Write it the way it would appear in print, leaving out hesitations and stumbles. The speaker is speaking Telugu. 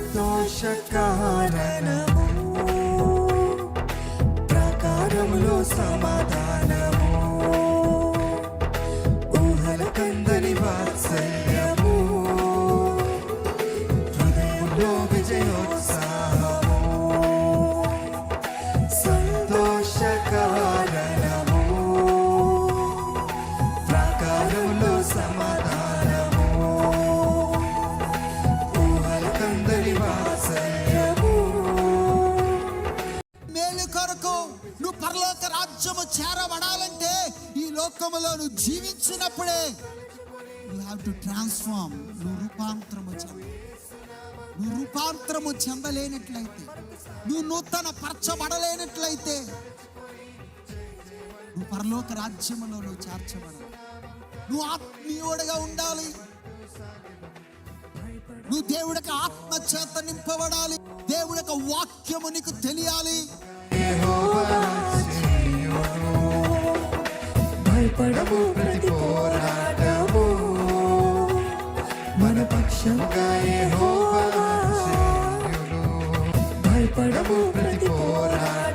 సంతోష కారణము, ప్రాకారములో సమాధానము, ఊహల కందని వాత్సల్యము, హృదయంలో విజయోత్సాహము. సంతోష కారణము, ప్రాకారములో సమాధానము, ఊహల కందని వాత్సల్యము. మేలు కొరకు నువ్వు పరలోక రాజ్యము చేరబడాలంటే ఈ లోకములో నువ్వు జీవించినప్పుడే యు హావ్ టు ట్రాన్స్ఫార్మ్. నువ్వు రూపాంతరము చెందలేనట్లయితే, నువ్వు నూతన పరచబడలేనట్లయితే నువ్వు పరలోక రాజ్యములో నువ్వు చేర్చబడాలి. నువ్వు ఆత్మీయుడిగా ఉండాలి. నువ్వు దేవుడికి ఆత్మ చేత నింపబడాలి. దేవుడి యొక్క వాక్యము నీకు తెలియాలి. భయపడము ప్రతి పోరాటము, మన పక్షంగా యెహోవా చేయును. భయపడము ప్రతి పోరాటము,